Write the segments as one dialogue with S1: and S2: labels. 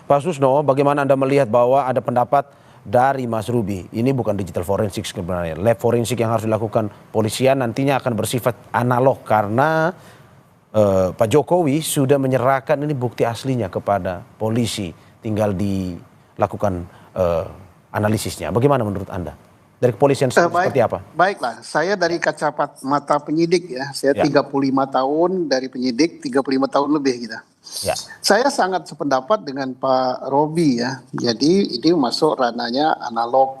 S1: Pak Susno, bagaimana Anda melihat bahwa ada pendapat dari Mas Ruby, ini bukan digital forensik sebenarnya, lab forensik yang harus dilakukan polisian nantinya akan bersifat analog karena Pak Jokowi sudah menyerahkan ini bukti aslinya kepada polisi, tinggal dilakukan analisisnya. Bagaimana menurut Anda? Dari kepolisian seperti apa?
S2: Baiklah, saya dari kacamata penyidik ya, saya 35 tahun dari penyidik, 35 tahun lebih gitu.
S1: Ya.
S2: Saya sangat sependapat dengan Pak Robi ya, jadi ini masuk ranahnya analog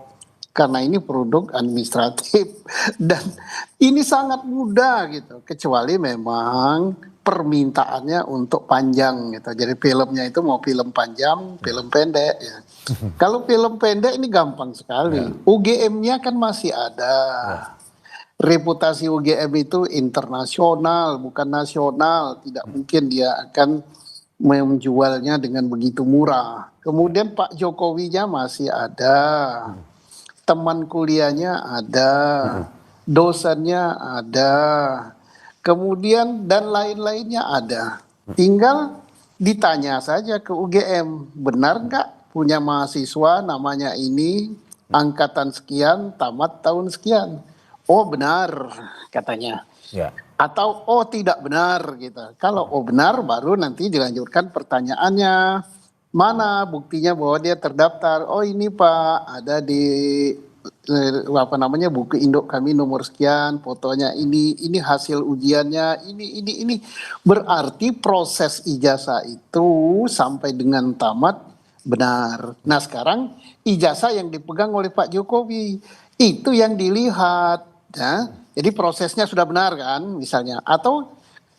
S2: karena ini produk administratif dan ini sangat mudah gitu, kecuali memang permintaannya untuk panjang gitu. Jadi filmnya itu mau film panjang, film pendek ya. Kalau film pendek ini gampang sekali. UGM-nya kan masih ada. Reputasi UGM itu internasional, bukan nasional. Tidak mungkin dia akan menjualnya dengan begitu murah. Kemudian Pak Jokowinya masih ada. Teman kuliahnya ada. Dosennya ada. Kemudian dan lain-lainnya ada. Tinggal ditanya saja ke UGM, benar nggak punya mahasiswa namanya ini, angkatan sekian, tamat tahun sekian. Oh benar katanya.
S1: Ya.
S2: Atau oh tidak benar gitu. Kalau oh benar baru nanti dilanjutkan pertanyaannya. Mana buktinya bahwa dia terdaftar? Oh ini Pak, ada di buku induk kami nomor sekian, fotonya ini hasil ujiannya, ini. Berarti proses ijazah itu sampai dengan tamat benar. Nah sekarang ijazah yang dipegang oleh Pak Jokowi itu yang dilihat ya. Jadi prosesnya sudah benar kan misalnya, atau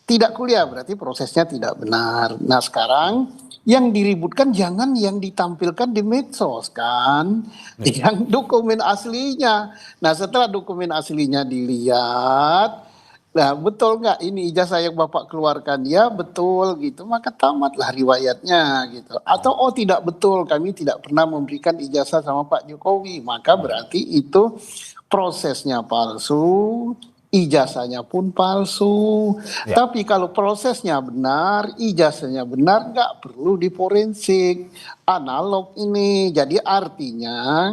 S2: tidak kuliah berarti prosesnya tidak benar. Nah sekarang yang diributkan jangan yang ditampilkan di medsos kan, yang dokumen aslinya. Nah setelah dokumen aslinya dilihat, nah betul nggak ini ijazah yang Bapak keluarkan? Ya betul gitu, maka tamatlah riwayatnya gitu. Atau oh tidak betul, kami tidak pernah memberikan ijazah sama Pak Jokowi, maka berarti itu prosesnya palsu, ijazahnya pun palsu. Tapi kalau prosesnya benar, ijazahnya benar, nggak perlu diforensik. Analog ini. Jadi artinya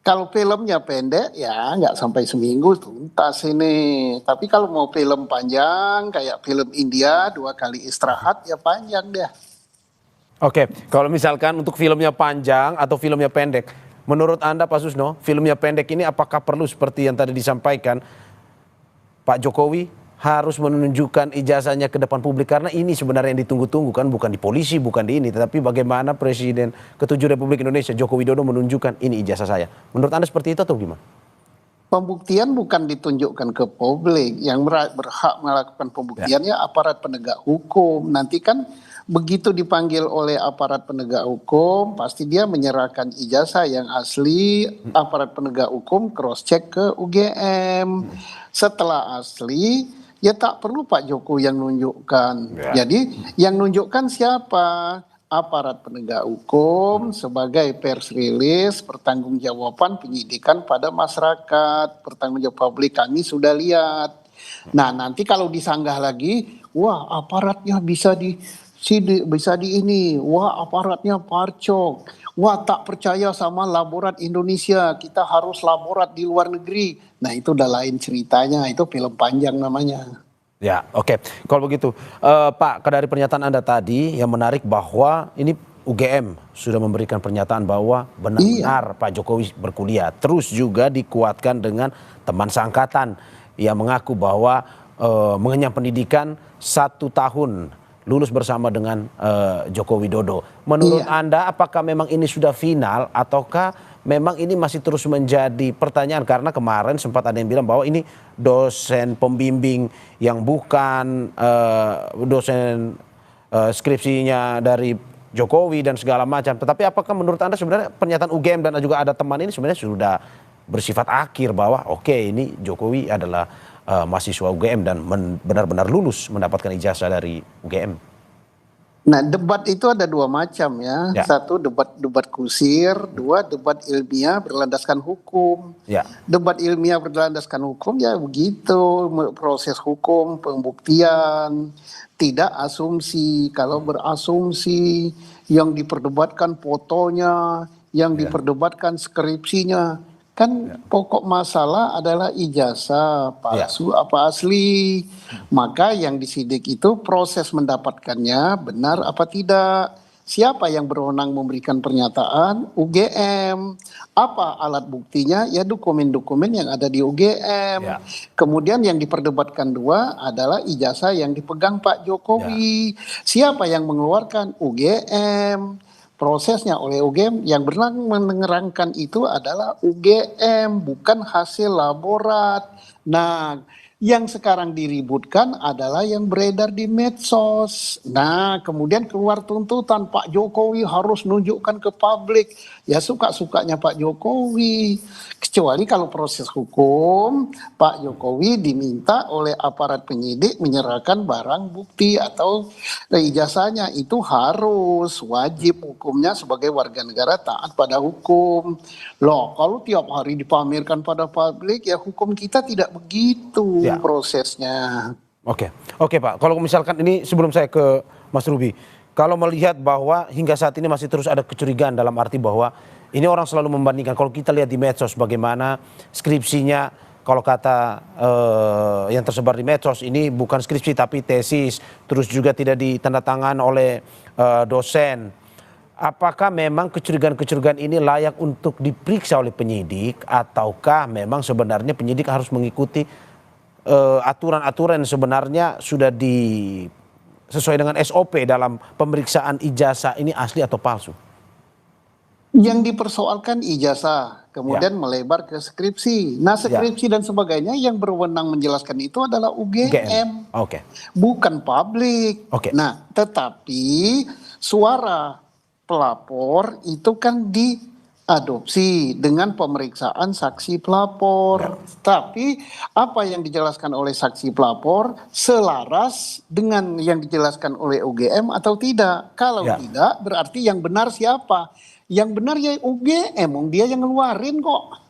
S2: kalau filmnya pendek ya nggak sampai seminggu tuntas ini. Tapi kalau mau film panjang kayak film India 2 kali istirahat ya panjang deh.
S1: Oke, kalau misalkan untuk filmnya panjang atau filmnya pendek, menurut Anda Pak Susno, filmnya pendek ini apakah perlu seperti yang tadi disampaikan Pak Jokowi harus menunjukkan ijazahnya ke depan publik, karena ini sebenarnya yang ditunggu-tunggu kan, bukan di polisi, bukan di ini, tetapi bagaimana Presiden ke-7 Republik Indonesia Joko Widodo menunjukkan ini ijazah saya. Menurut Anda seperti itu atau gimana?
S2: Pembuktian bukan ditunjukkan ke publik, yang berhak melakukan pembuktiannya aparat penegak hukum. Nanti kan begitu dipanggil oleh aparat penegak hukum, pasti dia menyerahkan ijazah yang asli, aparat penegak hukum cross check ke UGM. Setelah asli, ya tak perlu Pak Jokowi yang nunjukkan. Jadi yang nunjukkan siapa? Aparat penegak hukum sebagai pers release, pertanggungjawaban penyidikan pada masyarakat, pertanggungjawab publik kami sudah lihat. Nah nanti kalau disanggah lagi, wah aparatnya bisa di ini, wah aparatnya parcok, wah tak percaya sama laborat Indonesia, kita harus laborat di luar negeri. Nah itu udah lain ceritanya, itu film panjang namanya.
S1: Ya, oke. Kalau begitu, Pak, dari pernyataan Anda tadi yang menarik bahwa ini UGM sudah memberikan pernyataan bahwa benar-benar Pak Jokowi berkuliah. Terus juga dikuatkan dengan teman seangkatan yang mengaku bahwa mengenyam pendidikan 1 tahun lulus bersama dengan Joko Widodo. Menurut Anda apakah memang ini sudah final ataukah memang ini masih terus menjadi pertanyaan, karena kemarin sempat ada yang bilang bahwa ini dosen pembimbing yang bukan dosen skripsinya dari Jokowi dan segala macam. Tetapi apakah menurut Anda sebenarnya pernyataan UGM dan juga ada teman ini sebenarnya sudah bersifat akhir bahwa oke, ini Jokowi adalah mahasiswa UGM dan benar-benar lulus mendapatkan ijazah dari UGM?
S2: Nah debat itu ada 2 macam ya. Satu debat kusir, 2 debat ilmiah berlandaskan hukum. Debat ilmiah berlandaskan hukum ya begitu, proses hukum, pembuktian, tidak asumsi. Kalau berasumsi yang diperdebatkan fotonya, yang diperdebatkan skripsinya. Kan pokok masalah adalah ijazah palsu apa asli. Maka yang disidik itu proses mendapatkannya benar apa tidak. Siapa yang berwenang memberikan pernyataan? UGM. Apa alat buktinya? Ya dokumen-dokumen yang ada di UGM. Kemudian yang diperdebatkan dua adalah ijazah yang dipegang Pak Jokowi. Siapa yang mengeluarkan? UGM. Prosesnya oleh UGM, yang berwenang menerangkan itu adalah UGM, bukan hasil laborat. Nah, yang sekarang diributkan adalah yang beredar di medsos. Nah, kemudian keluar tuntutan Pak Jokowi harus nunjukkan ke publik. Ya suka-sukanya Pak Jokowi. Kecuali kalau proses hukum, Pak Jokowi diminta oleh aparat penyidik menyerahkan barang bukti atau ijazahnya. Itu harus, wajib hukumnya sebagai warga negara taat pada hukum. Loh, kalau tiap hari dipamerkan pada publik, ya hukum kita tidak begitu prosesnya.
S1: Oke, Pak. Kalau misalkan ini sebelum saya ke Mas Ruby, kalau melihat bahwa hingga saat ini masih terus ada kecurigaan dalam arti bahwa ini orang selalu membandingkan. Kalau kita lihat di medsos bagaimana skripsinya, kalau kata yang tersebar di medsos ini bukan skripsi tapi tesis, terus juga tidak ditandatangan oleh dosen. Apakah memang kecurigaan-kecurigaan ini layak untuk diperiksa oleh penyidik, ataukah memang sebenarnya penyidik harus mengikuti aturan-aturan yang sebenarnya sudah sesuai dengan SOP dalam pemeriksaan ijazah ini asli atau palsu?
S2: Yang dipersoalkan ijazah, kemudian melebar ke skripsi. Nah, skripsi dan sebagainya yang berwenang menjelaskan itu adalah UGM. Bukan publik. Nah, tetapi suara pelapor itu kan diadopsi dengan pemeriksaan saksi pelapor. Tapi apa yang dijelaskan oleh saksi pelapor selaras dengan yang dijelaskan oleh UGM atau tidak? Kalau tidak, berarti yang benar siapa? Yang benar ya UGM, dia yang ngeluarin kok.